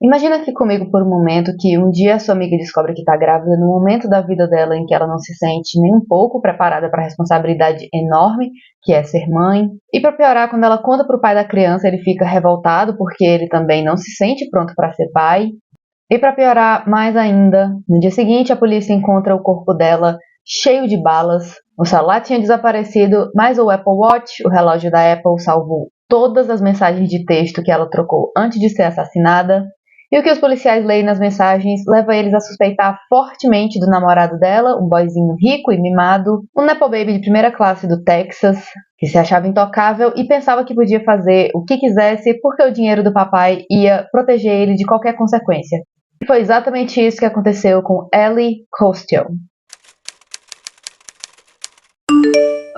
Imagina aqui comigo por um momento que um dia a sua amiga descobre que está grávida no momento da vida dela em que ela não se sente nem um pouco preparada para a responsabilidade enorme que é ser mãe. E para piorar, quando ela conta para o pai da criança, ele fica revoltado porque ele também não se sente pronto para ser pai. E para piorar mais ainda, no dia seguinte a polícia encontra o corpo dela cheio de balas. O celular tinha desaparecido, mas o Apple Watch, o relógio da Apple, salvou todas as mensagens de texto que ela trocou antes de ser assassinada. E o que os policiais leem nas mensagens leva eles a suspeitar fortemente do namorado dela, um boyzinho rico e mimado, um nepo baby de primeira classe do Texas, que se achava intocável e pensava que podia fazer o que quisesse porque o dinheiro do papai ia proteger ele de qualquer consequência. E foi exatamente isso que aconteceu com Ellie Costello.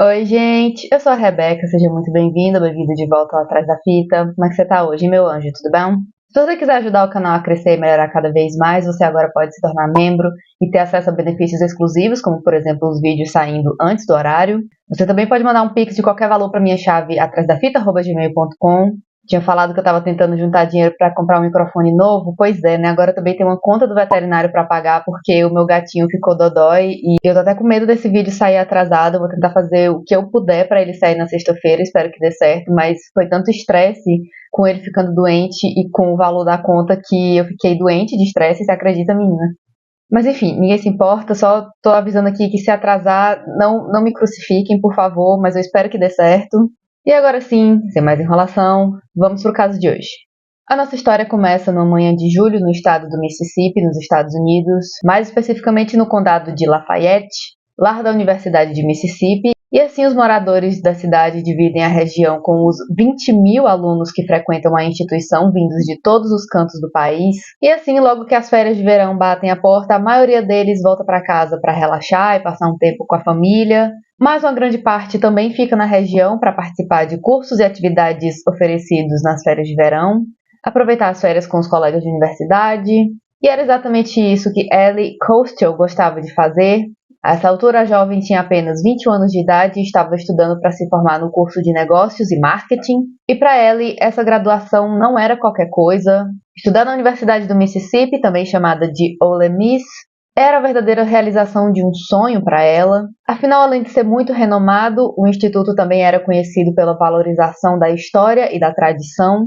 Oi, gente, eu sou a Rebeca, seja muito bem-vinda, bem-vindo de volta lá atrás da fita. Como é que você tá hoje, meu anjo? Tudo bem? Se você quiser ajudar o canal a crescer e melhorar cada vez mais, você agora pode se tornar membro e ter acesso a benefícios exclusivos, como por exemplo os vídeos saindo antes do horário. Você também pode mandar um pix de qualquer valor para minha chave atrásdafita@gmail.com. Tinha falado que eu estava tentando juntar dinheiro para comprar um microfone novo, pois é, né? Agora também tem uma conta do veterinário para pagar porque o meu gatinho ficou dodói e eu tô até com medo desse vídeo sair atrasado. Eu vou tentar fazer o que eu puder para ele sair na sexta-feira, espero que dê certo, mas foi tanto estresse com ele ficando doente e com o valor da conta que eu fiquei doente de estresse, você acredita, menina? Mas enfim, ninguém se importa, só tô avisando aqui que se atrasar, não me crucifiquem, por favor, mas eu espero que dê certo. E agora sim, sem mais enrolação, vamos pro caso de hoje. A nossa história começa numa manhã de julho no estado do Mississippi, nos Estados Unidos, mais especificamente no condado de Lafayette, lar da Universidade de Mississippi, e assim os moradores da cidade dividem a região com os 20 mil alunos que frequentam a instituição vindos de todos os cantos do país. E assim, logo que as férias de verão batem a porta, a maioria deles volta para casa para relaxar e passar um tempo com a família, mas uma grande parte também fica na região para participar de cursos e atividades oferecidos nas férias de verão, aproveitar as férias com os colegas de universidade, e era exatamente isso que Ellie Costello gostava de fazer. A essa altura, a jovem tinha apenas 21 anos de idade e estava estudando para se formar no curso de Negócios e Marketing. E para Ellie, essa graduação não era qualquer coisa. Estudar na Universidade do Mississippi, também chamada de Ole Miss, era a verdadeira realização de um sonho para ela. Afinal, além de ser muito renomado, o instituto também era conhecido pela valorização da história e da tradição.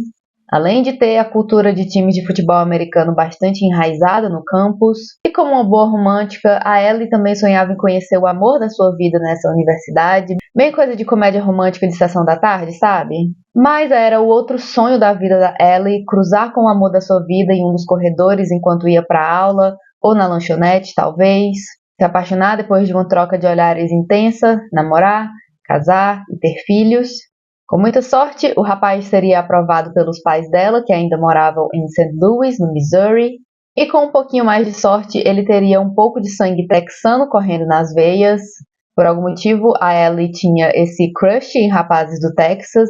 Além de ter a cultura de times de futebol americano bastante enraizada no campus, e como uma boa romântica, a Ellie também sonhava em conhecer o amor da sua vida nessa universidade, bem coisa de comédia romântica de sessão da tarde, sabe? Mas era o outro sonho da vida da Ellie, cruzar com o amor da sua vida em um dos corredores enquanto ia para a aula, ou na lanchonete, talvez, se apaixonar depois de uma troca de olhares intensa, namorar, casar e ter filhos. Com muita sorte, o rapaz seria aprovado pelos pais dela, que ainda moravam em St. Louis, no Missouri, e com um pouquinho mais de sorte, ele teria um pouco de sangue texano correndo nas veias. Por algum motivo, a Ellie tinha esse crush em rapazes do Texas,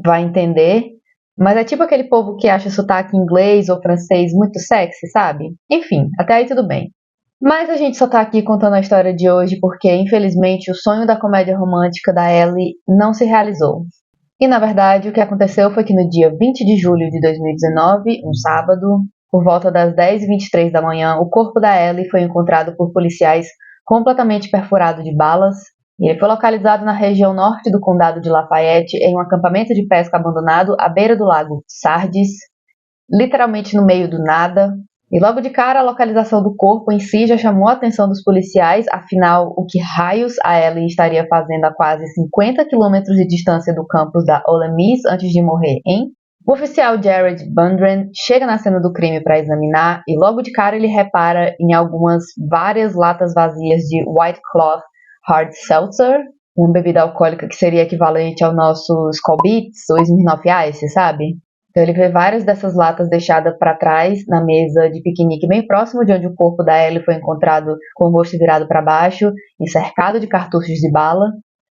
vai entender, mas é tipo aquele povo que acha sotaque inglês ou francês muito sexy, sabe? Enfim, até aí tudo bem. Mas a gente só tá aqui contando a história de hoje porque, infelizmente, o sonho da comédia romântica da Ellie não se realizou. E, na verdade, o que aconteceu foi que no dia 20 de julho de 2019, um sábado, por volta das 10h23 da manhã, o corpo da Ellie foi encontrado por policiais completamente perfurado de balas, e ele foi localizado na região norte do condado de Lafayette, em um acampamento de pesca abandonado à beira do lago Sardis, literalmente no meio do nada. E logo de cara, a localização do corpo em si já chamou a atenção dos policiais, afinal, o que raios a Ellie estaria fazendo a quase 50 quilômetros de distância do campus da Ole Miss antes de morrer, hein? O oficial Jared Bundren chega na cena do crime para examinar e logo de cara ele repara em várias latas vazias de White Claw Hard Seltzer, uma bebida alcoólica que seria equivalente ao nosso Skol Beats ou Smirnoff Ice, sabe? Então ele vê várias dessas latas deixadas para trás na mesa de piquenique bem próximo de onde o corpo da Ellie foi encontrado com o rosto virado para baixo e cercado de cartuchos de bala.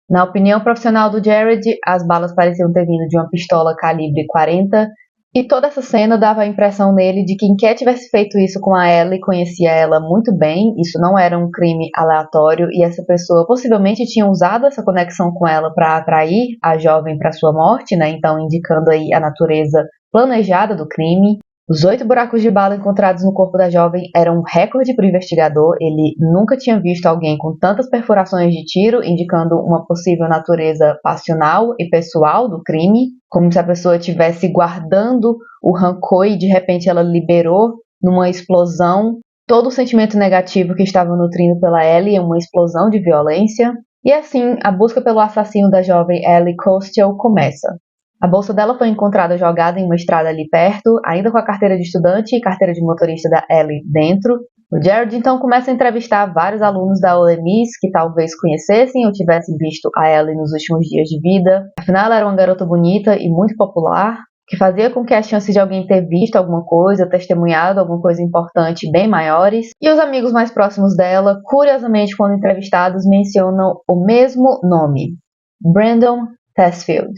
Na opinião profissional do Jared, as balas pareciam ter vindo de uma pistola calibre 40 e toda essa cena dava a impressão nele de que quem quer tivesse feito isso com a Ellie conhecia ela muito bem, isso não era um crime aleatório e essa pessoa possivelmente tinha usado essa conexão com ela para atrair a jovem para sua morte, né? Então indicando aí a natureza planejada do crime. Os 8 buracos de bala encontrados no corpo da jovem eram um recorde para o investigador. Ele nunca tinha visto alguém com tantas perfurações de tiro, indicando uma possível natureza passional e pessoal do crime, como se a pessoa estivesse guardando o rancor e de repente ela liberou numa explosão todo o sentimento negativo que estava nutrindo pela Ellie em uma explosão de violência. E assim, a busca pelo assassino da jovem Ellie Costello começa. A bolsa dela foi encontrada jogada em uma estrada ali perto, ainda com a carteira de estudante e carteira de motorista da Ellie dentro. O Jared então começa a entrevistar vários alunos da Ole Miss que talvez conhecessem ou tivessem visto a Ellie nos últimos dias de vida. Afinal, ela era uma garota bonita e muito popular, que fazia com que as chances de alguém ter visto alguma coisa, testemunhado alguma coisa importante bem maiores. E os amigos mais próximos dela, curiosamente, quando entrevistados, mencionam o mesmo nome: Brandon Tessfield.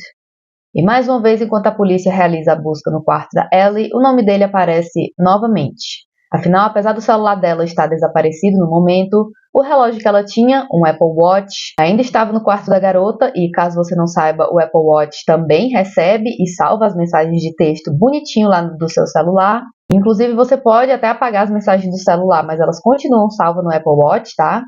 E mais uma vez, enquanto a polícia realiza a busca no quarto da Ellie, o nome dele aparece novamente. Afinal, apesar do celular dela estar desaparecido no momento, o relógio que ela tinha, um Apple Watch, ainda estava no quarto da garota e, caso você não saiba, o Apple Watch também recebe e salva as mensagens de texto bonitinho lá do seu celular. Inclusive, você pode até apagar as mensagens do celular, mas elas continuam salvas no Apple Watch, tá?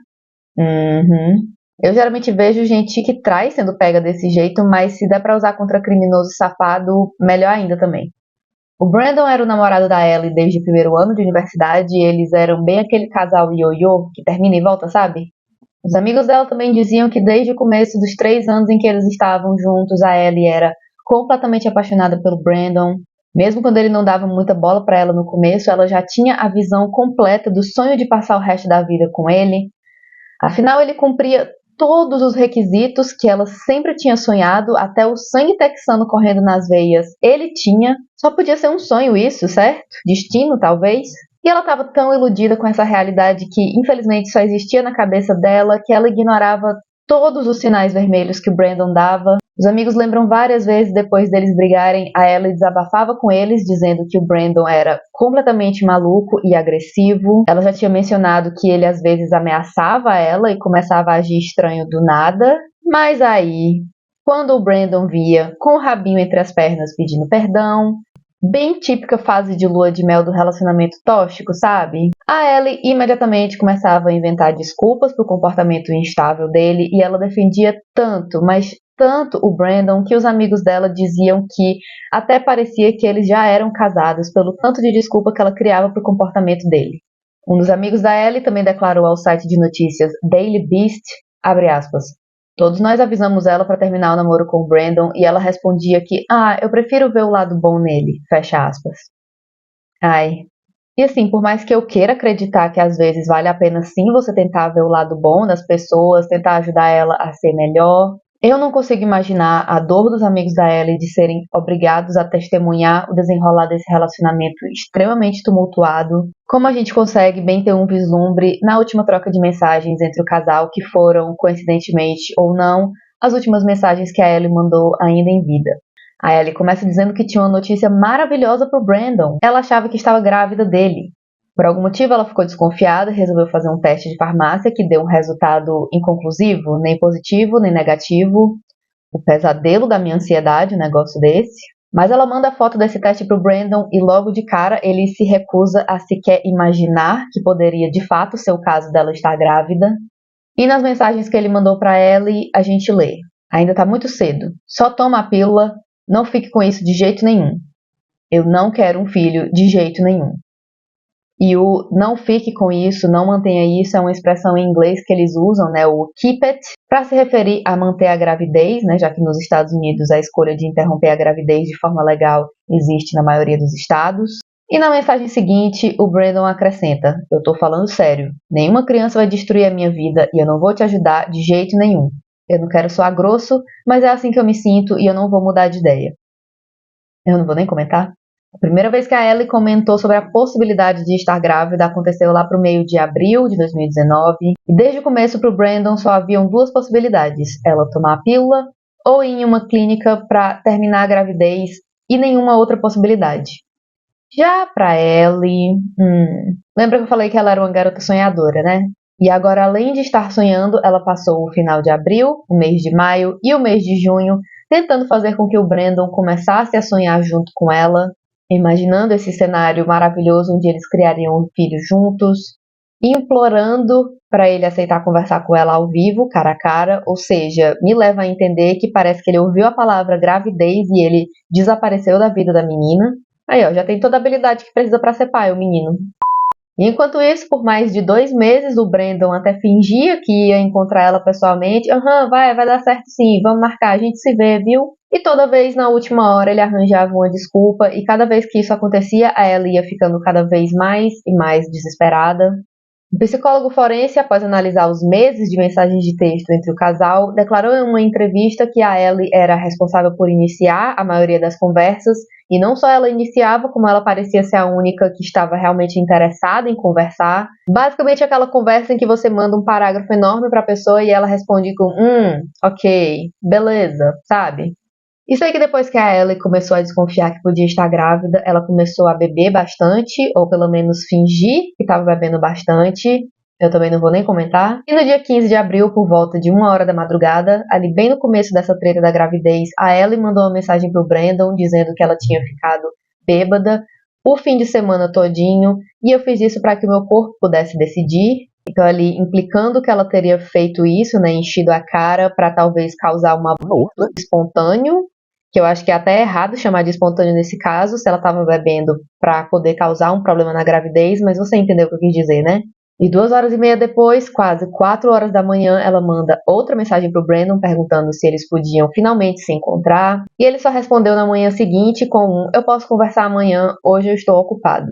Eu geralmente vejo gente que traz sendo pega desse jeito, mas se der pra usar contra criminoso safado, melhor ainda também. O Brandon era o namorado da Ellie desde o primeiro ano de universidade e eles eram bem aquele casal ioiô que termina e volta, sabe? Os amigos dela também diziam que desde o começo dos 3 anos em que eles estavam juntos, a Ellie era completamente apaixonada pelo Brandon. Mesmo quando ele não dava muita bola pra ela no começo, ela já tinha a visão completa do sonho de passar o resto da vida com ele. Afinal, ele cumpria todos os requisitos que ela sempre tinha sonhado, até o sangue texano correndo nas veias ele tinha. Só podia ser um sonho isso, certo? Destino, talvez? E ela estava tão iludida com essa realidade que, infelizmente, só existia na cabeça dela, que ela ignorava todos os sinais vermelhos que o Brandon dava. Os amigos lembram várias vezes depois deles brigarem, a Ellie desabafava com eles, dizendo que o Brandon era completamente maluco e agressivo. Ela já tinha mencionado que ele às vezes ameaçava ela e começava a agir estranho do nada. Mas aí, quando o Brandon via com o rabinho entre as pernas pedindo perdão, bem típica fase de lua de mel do relacionamento tóxico, sabe? A Ellie imediatamente começava a inventar desculpas pro comportamento instável dele e ela defendia tanto, mas tanto o Brandon que os amigos dela diziam que até parecia que eles já eram casados pelo tanto de desculpa que ela criava pro comportamento dele. Um dos amigos da Ellie também declarou ao site de notícias Daily Beast, abre aspas, todos nós avisamos ela para terminar o namoro com o Brandon e ela respondia que, eu prefiro ver o lado bom nele, fecha aspas. Ai. E assim, por mais que eu queira acreditar que às vezes vale a pena sim você tentar ver o lado bom das pessoas, tentar ajudar ela a ser melhor, eu não consigo imaginar a dor dos amigos da Ellie de serem obrigados a testemunhar o desenrolar desse relacionamento extremamente tumultuado. Como a gente consegue bem ter um vislumbre na última troca de mensagens entre o casal, que foram, coincidentemente ou não, as últimas mensagens que a Ellie mandou ainda em vida. A Ellie começa dizendo que tinha uma notícia maravilhosa pro Brandon. Ela achava que estava grávida dele. Por algum motivo ela ficou desconfiada e resolveu fazer um teste de farmácia que deu um resultado inconclusivo, nem positivo, nem negativo. O pesadelo da minha ansiedade, um negócio desse. Mas ela manda a foto desse teste pro Brandon e logo de cara ele se recusa a sequer imaginar que poderia de fato ser o caso dela estar grávida. E nas mensagens que ele mandou pra Ellie, a gente lê: ainda tá muito cedo, só toma a pílula, não fique com isso de jeito nenhum. Eu não quero um filho de jeito nenhum. E o não fique com isso, não mantenha isso, é uma expressão em inglês que eles usam, né, o keep it, para se referir a manter a gravidez, né, já que nos Estados Unidos a escolha de interromper a gravidez de forma legal existe na maioria dos estados. E na mensagem seguinte, o Brandon acrescenta: eu tô falando sério, nenhuma criança vai destruir a minha vida e eu não vou te ajudar de jeito nenhum. Eu não quero soar grosso, mas é assim que eu me sinto e eu não vou mudar de ideia. Eu não vou nem comentar. A primeira vez que a Ellie comentou sobre a possibilidade de estar grávida aconteceu lá pro meio de abril de 2019, e desde o começo pro Brandon só haviam 2 possibilidades: ela tomar a pílula ou ir em uma clínica para terminar a gravidez, e nenhuma outra possibilidade. Já pra Ellie, lembra que eu falei que ela era uma garota sonhadora, né? E agora, além de estar sonhando, ela passou o final de abril, o mês de maio e o mês de junho tentando fazer com que o Brandon começasse a sonhar junto com ela. imaginando esse cenário maravilhoso onde eles criariam um filho juntos, implorando para ele aceitar conversar com ela ao vivo, cara a cara, ou seja, me leva a entender que parece que ele ouviu a palavra gravidez e ele desapareceu da vida da menina. Aí, ó, já tem toda a habilidade que precisa para ser pai, o menino. E enquanto isso, por mais de 2 meses, o Brandon até fingia que ia encontrar ela pessoalmente. Aham, vai dar certo sim, vamos marcar, a gente se vê, viu? E toda vez, na última hora, ele arranjava uma desculpa, e cada vez que isso acontecia, a Ellie ia ficando cada vez mais e mais desesperada. O psicólogo forense, após analisar os meses de mensagens de texto entre o casal, declarou em uma entrevista que a Ellie era responsável por iniciar a maioria das conversas, e não só ela iniciava, como ela parecia ser a única que estava realmente interessada em conversar. Basicamente aquela conversa em que você manda um parágrafo enorme para a pessoa e ela responde com ok, beleza, sabe? Isso aí que depois que a Ellie começou a desconfiar que podia estar grávida, ela começou a beber bastante, ou pelo menos fingir que estava bebendo bastante. Eu também não vou nem comentar. E no dia 15 de abril, por volta de 1h da madrugada, ali bem no começo dessa treta da gravidez, a Ellie mandou uma mensagem pro Brandon dizendo que ela tinha ficado bêbada o fim de semana todinho, e eu fiz isso para que o meu corpo pudesse decidir. Então ali implicando que ela teria feito isso, né, enchido a cara para talvez causar um aborto espontâneo, que eu acho que é até errado chamar de espontâneo nesse caso, se ela estava bebendo para poder causar um problema na gravidez, mas você entendeu o que eu quis dizer, né? E 2h30 depois, quase 4h da manhã, ela manda outra mensagem pro Brandon perguntando se eles podiam finalmente se encontrar. E ele só respondeu na manhã seguinte com eu posso conversar amanhã, hoje eu estou ocupado.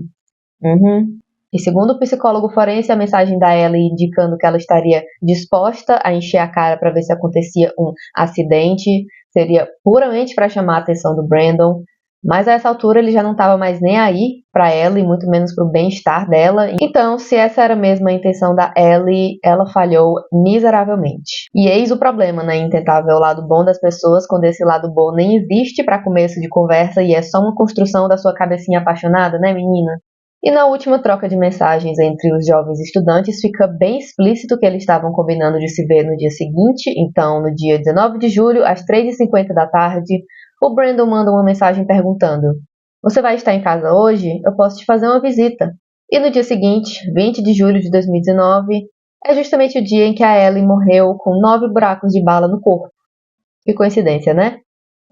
E segundo o psicólogo forense, a mensagem da Ellie indicando que ela estaria disposta a encher a cara para ver se acontecia um acidente seria puramente para chamar a atenção do Brandon. Mas a essa altura ele já não estava mais nem aí para Ellie, muito menos para o bem-estar dela. Então, se essa era mesmo a intenção da Ellie, ela falhou miseravelmente. E eis o problema, né, em tentar ver o lado bom das pessoas, quando esse lado bom nem existe para começo de conversa e é só uma construção da sua cabecinha apaixonada, né, menina? E na última troca de mensagens entre os jovens estudantes fica bem explícito que eles estavam combinando de se ver no dia seguinte. Então, no dia 19 de julho, às 3h50 da tarde, o Brandon manda uma mensagem perguntando: você vai estar em casa hoje? Eu posso te fazer uma visita. E no dia seguinte, 20 de julho de 2019, é justamente o dia em que a Ellie morreu com 9 buracos de bala no corpo. Que coincidência, né?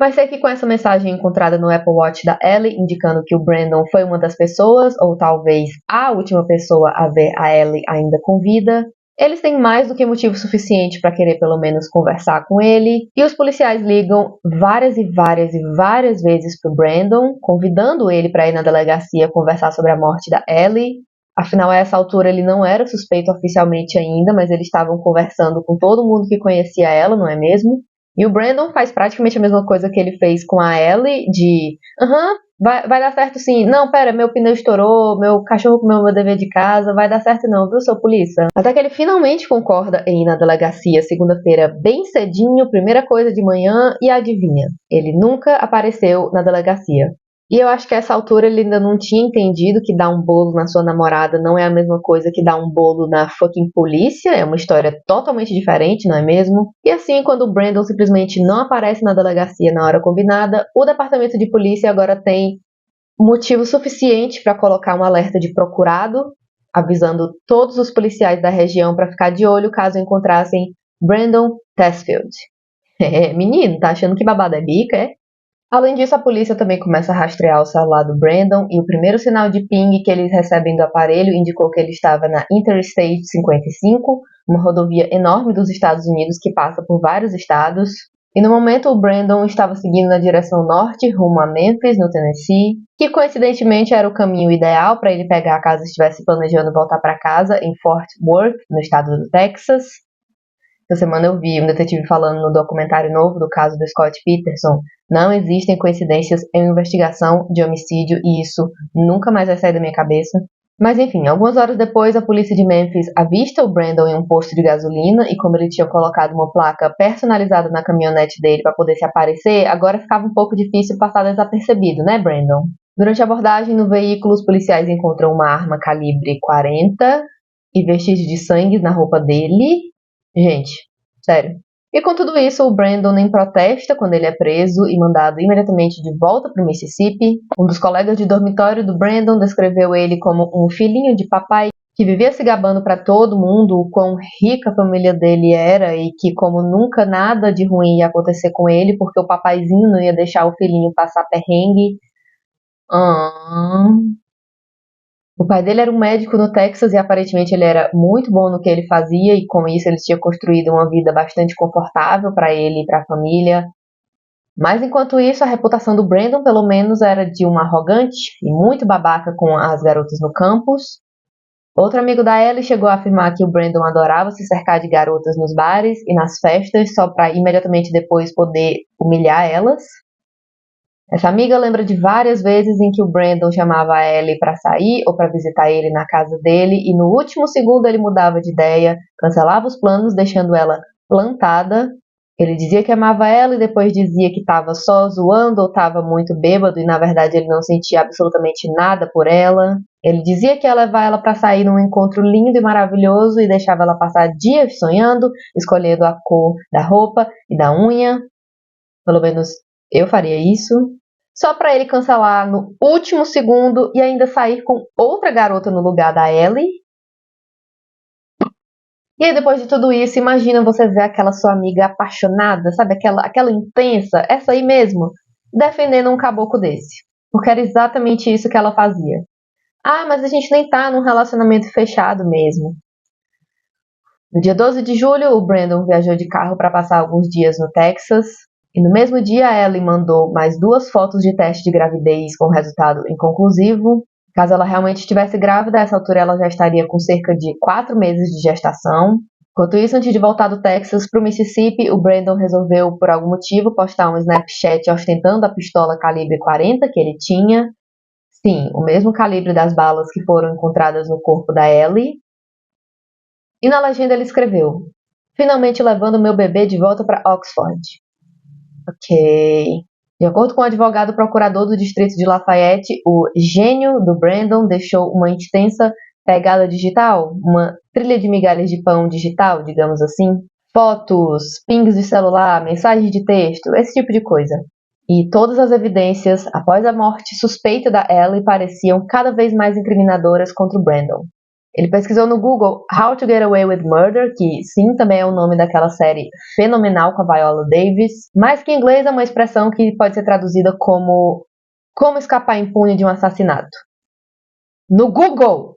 Mas sei que com essa mensagem encontrada no Apple Watch da Ellie, indicando que o Brandon foi uma das pessoas, ou talvez a última pessoa a ver a Ellie ainda com vida, eles têm mais do que motivo suficiente para querer pelo menos conversar com ele, e os policiais ligam várias e várias e várias vezes pro Brandon, convidando ele para ir na delegacia conversar sobre a morte da Ellie. Afinal, a essa altura ele não era suspeito oficialmente ainda, mas eles estavam conversando com todo mundo que conhecia ela, não é mesmo? E o Brandon faz praticamente a mesma coisa que ele fez com a Ellie, de vai dar certo sim. Não, pera, meu pneu estourou, meu cachorro comeu meu dever de casa, vai dar certo não, viu, seu polícia? Até que ele finalmente concorda em ir na delegacia segunda-feira bem cedinho, primeira coisa de manhã, e adivinha, ele nunca apareceu na delegacia. E eu acho que a essa altura ele ainda não tinha entendido que dar um bolo na sua namorada não é a mesma coisa que dar um bolo na fucking polícia, é uma história totalmente diferente, não é mesmo? E assim, quando o Brandon simplesmente não aparece na delegacia na hora combinada, o departamento de polícia agora tem motivo suficiente para colocar um alerta de procurado, avisando todos os policiais da região para ficar de olho caso encontrassem Brandon Tessfield. Menino, tá achando que babado é bica, é? Além disso, a polícia também começa a rastrear o celular do Brandon e o primeiro sinal de ping que eles recebem do aparelho indicou que ele estava na Interstate 55, uma rodovia enorme dos Estados Unidos que passa por vários estados. E no momento o Brandon estava seguindo na direção norte, rumo a Memphis, no Tennessee, que coincidentemente era o caminho ideal para ele pegar caso estivesse planejando voltar para casa em Fort Worth, no estado do Texas. Essa semana eu vi um detetive falando no documentário novo do caso do Scott Peterson. Não existem coincidências em uma investigação de homicídio e isso nunca mais vai sair da minha cabeça. Mas enfim, algumas horas depois a polícia de Memphis avista o Brandon em um posto de gasolina e como ele tinha colocado uma placa personalizada na caminhonete dele para poder se aparecer, agora ficava um pouco difícil passar desapercebido, né, Brandon? Durante a abordagem no veículo, os policiais encontram uma arma calibre 40 e vestígios de sangue na roupa dele. Gente, sério. E com tudo isso, o Brandon nem protesta quando ele é preso e mandado imediatamente de volta para o Mississippi. Um dos colegas de dormitório do Brandon descreveu ele como um filhinho de papai que vivia se gabando para todo mundo o quão rica a família dele era e que como nunca nada de ruim ia acontecer com ele porque o papaizinho não ia deixar o filhinho passar perrengue. O pai dele era um médico no Texas e aparentemente ele era muito bom no que ele fazia e com isso ele tinha construído uma vida bastante confortável para ele e para a família. Mas enquanto isso, a reputação do Brandon pelo menos era de um arrogante e muito babaca com as garotas no campus. Outro amigo da Ellie chegou a afirmar que o Brandon adorava se cercar de garotas nos bares e nas festas só para imediatamente depois poder humilhar elas. Essa amiga lembra de várias vezes em que o Brandon chamava a Ellie para sair ou para visitar ele na casa dele e no último segundo ele mudava de ideia, cancelava os planos, deixando ela plantada. Ele dizia que amava ela e depois dizia que estava só zoando ou estava muito bêbado e na verdade ele não sentia absolutamente nada por ela. Ele dizia que ia levar ela para sair num encontro lindo e maravilhoso e deixava ela passar dias sonhando, escolhendo a cor da roupa e da unha. Pelo menos eu faria isso. Só para ele cancelar no último segundo e ainda sair com outra garota no lugar da Ellie. E aí, depois de tudo isso, imagina você ver aquela sua amiga apaixonada, sabe? Aquela intensa, essa aí mesmo, defendendo um caboclo desse. Porque era exatamente isso que ela fazia. Ah, mas a gente nem tá num relacionamento fechado mesmo. No dia 12 de julho, o Brandon viajou de carro para passar alguns dias no Texas. E no mesmo dia, a Ellie mandou mais 2 fotos de teste de gravidez com resultado inconclusivo. Caso ela realmente estivesse grávida, a essa altura ela já estaria com cerca de 4 meses de gestação. Enquanto isso, antes de voltar do Texas para o Mississippi, o Brandon resolveu, por algum motivo, postar um Snapchat ostentando a pistola calibre 40 que ele tinha. Sim, o mesmo calibre das balas que foram encontradas no corpo da Ellie. E na legenda ele escreveu: finalmente levando meu bebê de volta para Oxford. Ok. De acordo com o advogado procurador do distrito de Lafayette, o gênio do Brandon deixou uma extensa pegada digital, uma trilha de migalhas de pão digital, digamos assim. Fotos, pings de celular, mensagens de texto, esse tipo de coisa. E todas as evidências, após a morte suspeita da Ellie, pareciam cada vez mais incriminadoras contra o Brandon. Ele pesquisou no Google How to Get Away with Murder, que sim, também é o nome daquela série fenomenal com a Viola Davis, mas que em inglês é uma expressão que pode ser traduzida como escapar impune de um assassinato. No Google!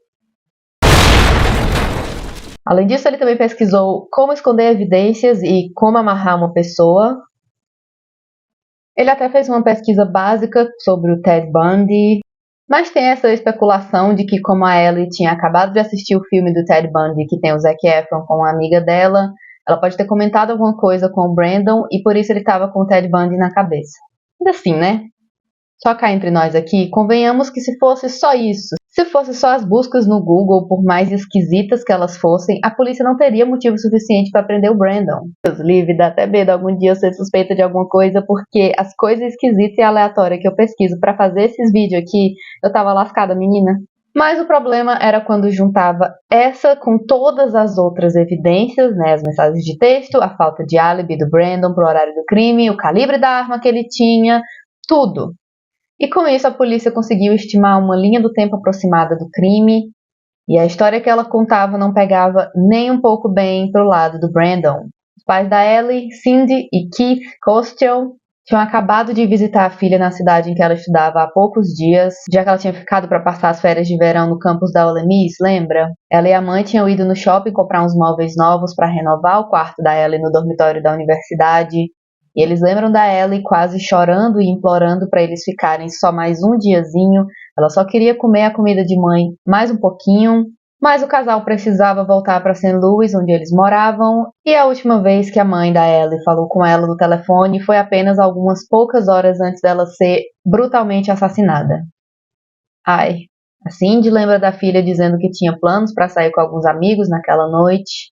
Além disso, ele também pesquisou como esconder evidências e como amarrar uma pessoa. Ele até fez uma pesquisa básica sobre o Ted Bundy, mas tem essa especulação de que como a Ellie tinha acabado de assistir o filme do Ted Bundy, que tem o Zac Efron com uma amiga dela, ela pode ter comentado alguma coisa com o Brandon e por isso ele estava com o Ted Bundy na cabeça. Ainda assim, né? Só cá entre nós aqui, convenhamos que se fosse só isso, se fosse só as buscas no Google, por mais esquisitas que elas fossem, a polícia não teria motivo suficiente para prender o Brandon. Deus livre, dá até medo algum dia eu ser suspeita de alguma coisa, porque as coisas esquisitas e aleatórias que eu pesquiso para fazer esses vídeos aqui, eu tava lascada, menina. Mas o problema era quando juntava essa com todas as outras evidências, né, as mensagens de texto, a falta de álibi do Brandon pro horário do crime, o calibre da arma que ele tinha, tudo. E com isso a polícia conseguiu estimar uma linha do tempo aproximada do crime, e a história que ela contava não pegava nem um pouco bem pro lado do Brandon. Os pais da Ellie, Cindy e Keith Costiel, tinham acabado de visitar a filha na cidade em que ela estudava há poucos dias, já que ela tinha ficado para passar as férias de verão no campus da Ole Miss, lembra? Ela e a mãe tinham ido no shopping comprar uns móveis novos para renovar o quarto da Ellie no dormitório da universidade. E eles lembram da Ellie quase chorando e implorando para eles ficarem só mais um diazinho. Ela só queria comer a comida de mãe mais um pouquinho, mas o casal precisava voltar para St. Louis, onde eles moravam, e a última vez que a mãe da Ellie falou com ela no telefone foi apenas algumas poucas horas antes dela ser brutalmente assassinada. Ai, a Cindy lembra da filha dizendo que tinha planos para sair com alguns amigos naquela noite.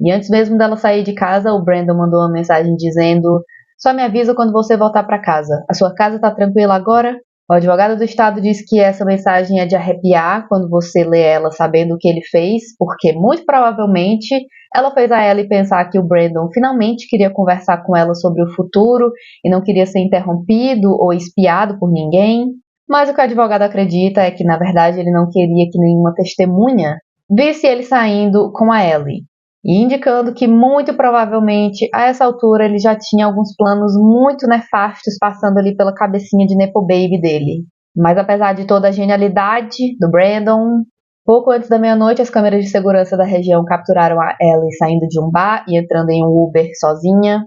E antes mesmo dela sair de casa, o Brandon mandou uma mensagem dizendo: só me avisa quando você voltar para casa. A sua casa tá tranquila agora? O advogado do estado diz que essa mensagem é de arrepiar quando você lê ela sabendo o que ele fez, porque muito provavelmente ela fez a Ellie pensar que o Brandon finalmente queria conversar com ela sobre o futuro e não queria ser interrompido ou espiado por ninguém. Mas o que o advogado acredita é que, na verdade, ele não queria que nenhuma testemunha visse ele saindo com a Ellie, e indicando que muito provavelmente a essa altura ele já tinha alguns planos muito nefastos passando ali pela cabecinha de Nepo Baby dele. Mas apesar de toda a genialidade do Brandon, pouco antes da meia-noite as câmeras de segurança da região capturaram a Ellie saindo de um bar e entrando em um Uber sozinha,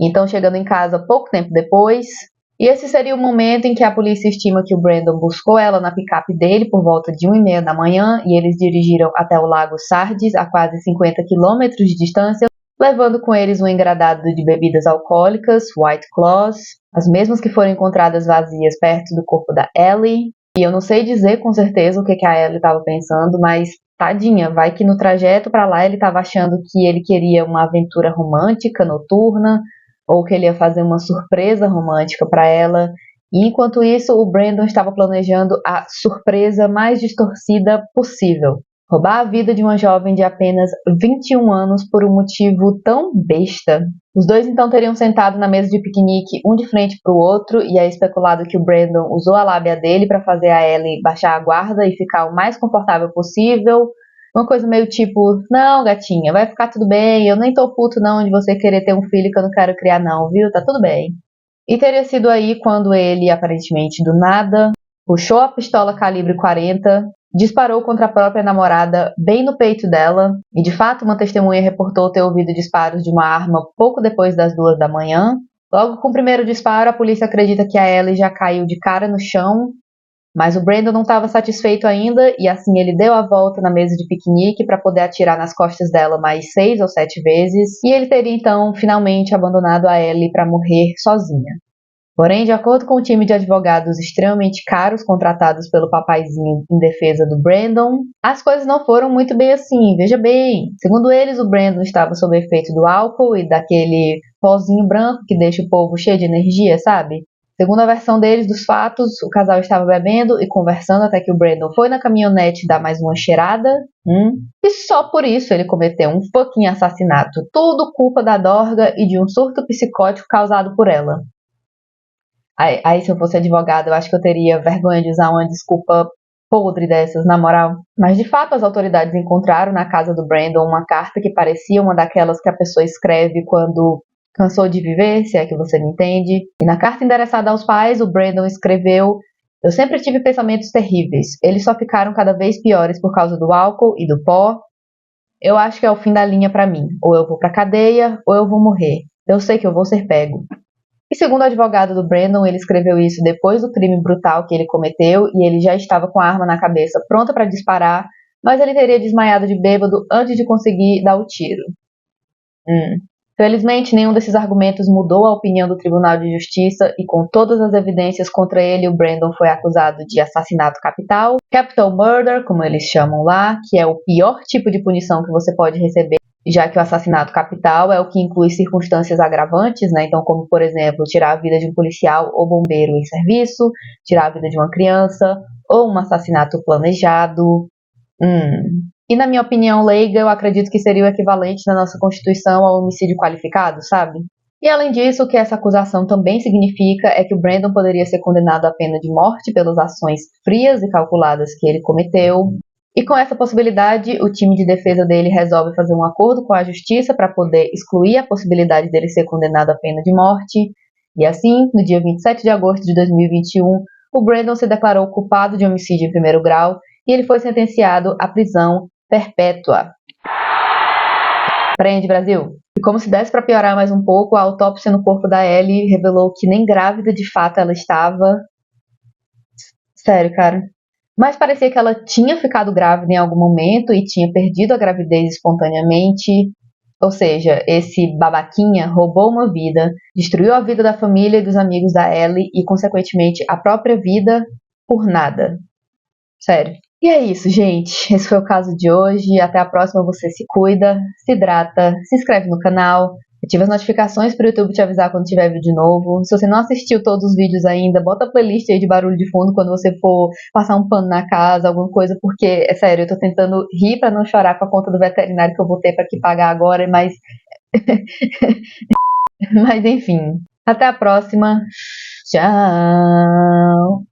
então chegando em casa pouco tempo depois. E esse seria o momento em que a polícia estima que o Brandon buscou ela na picape dele por volta de 1h30 da manhã e eles dirigiram até o Lago Sardis, a quase 50 quilômetros de distância, levando com eles um engradado de bebidas alcoólicas, White Claws, as mesmas que foram encontradas vazias perto do corpo da Ellie. E eu não sei dizer com certeza o que a Ellie estava pensando, mas tadinha, vai que no trajeto para lá ele estava achando que ele queria uma aventura romântica, noturna, ou que ele ia fazer uma surpresa romântica para ela. E enquanto isso, o Brandon estava planejando a surpresa mais distorcida possível: roubar a vida de uma jovem de apenas 21 anos por um motivo tão besta. Os dois então teriam sentado na mesa de piquenique, um de frente para o outro, e é especulado que o Brandon usou a lábia dele para fazer a Ellie baixar a guarda e ficar o mais confortável possível. Uma coisa meio tipo, não, gatinha, vai ficar tudo bem, eu nem tô puto não de você querer ter um filho que eu não quero criar não, viu? Tá tudo bem. E teria sido aí quando ele, aparentemente do nada, puxou a pistola calibre 40, disparou contra a própria namorada bem no peito dela, e de fato uma testemunha reportou ter ouvido disparos de uma arma pouco depois das 2 da manhã. Logo com o primeiro disparo, a polícia acredita que a Ellie já caiu de cara no chão, mas o Brandon não estava satisfeito ainda e assim ele deu a volta na mesa de piquenique para poder atirar nas costas dela mais 6 ou 7 vezes, e ele teria então finalmente abandonado a Ellie para morrer sozinha. Porém, de acordo com o time de advogados extremamente caros contratados pelo papaizinho em defesa do Brandon, as coisas não foram muito bem assim, veja bem. Segundo eles, o Brandon estava sob efeito do álcool e daquele pozinho branco que deixa o povo cheio de energia, sabe? Segundo a versão deles dos fatos, o casal estava bebendo e conversando até que o Brandon foi na caminhonete dar mais uma cheirada, e só por isso ele cometeu um fucking assassinato. Tudo culpa da Dorga e de um surto psicótico causado por ela. Aí, se eu fosse advogada, eu acho que eu teria vergonha de usar uma desculpa podre dessas, na moral. Mas de fato, as autoridades encontraram na casa do Brandon uma carta que parecia uma daquelas que a pessoa escreve quando cansou de viver, se é que você me entende. E na carta endereçada aos pais, o Brandon escreveu: eu sempre tive pensamentos terríveis. Eles só ficaram cada vez piores por causa do álcool e do pó. Eu acho que é o fim da linha pra mim. Ou eu vou pra cadeia, ou eu vou morrer. Eu sei que eu vou ser pego. E segundo o advogado do Brandon, ele escreveu isso depois do crime brutal que ele cometeu e ele já estava com a arma na cabeça pronta para disparar, mas ele teria desmaiado de bêbado antes de conseguir dar o tiro. Felizmente, nenhum desses argumentos mudou a opinião do Tribunal de Justiça e com todas as evidências contra ele, o Brandon foi acusado de assassinato capital, capital murder, como eles chamam lá, que é o pior tipo de punição que você pode receber, já que o assassinato capital é o que inclui circunstâncias agravantes, né? Então, como, por exemplo, tirar a vida de um policial ou bombeiro em serviço, tirar a vida de uma criança, ou um assassinato planejado. E na minha opinião leiga, eu acredito que seria o equivalente na nossa Constituição ao homicídio qualificado, sabe? E além disso, o que essa acusação também significa é que o Brandon poderia ser condenado à pena de morte pelas ações frias e calculadas que ele cometeu. E com essa possibilidade, o time de defesa dele resolve fazer um acordo com a justiça para poder excluir a possibilidade dele ser condenado à pena de morte. E assim, no dia 27 de agosto de 2021, o Brandon se declarou culpado de homicídio em primeiro grau e ele foi sentenciado à prisão perpétua. Prende, Brasil! E como se desse para piorar mais um pouco, a autópsia no corpo da Ellie revelou que nem grávida de fato ela estava. Sério, cara. Mas parecia que ela tinha ficado grávida em algum momento e tinha perdido a gravidez espontaneamente. Ou seja, esse babaquinha roubou uma vida, destruiu a vida da família e dos amigos da Ellie e, consequentemente, a própria vida por nada. Sério. E é isso, gente. Esse foi o caso de hoje. Até a próxima. Você se cuida, se hidrata, se inscreve no canal, Ativa as notificações para o YouTube te avisar quando tiver vídeo novo. Se você não assistiu todos os vídeos ainda, bota a playlist aí de barulho de fundo quando você for passar um pano na casa, alguma coisa, porque, é sério, eu tô tentando rir pra não chorar com a conta do veterinário que eu vou ter pra que pagar agora, mas mas enfim. Até a próxima. Tchau!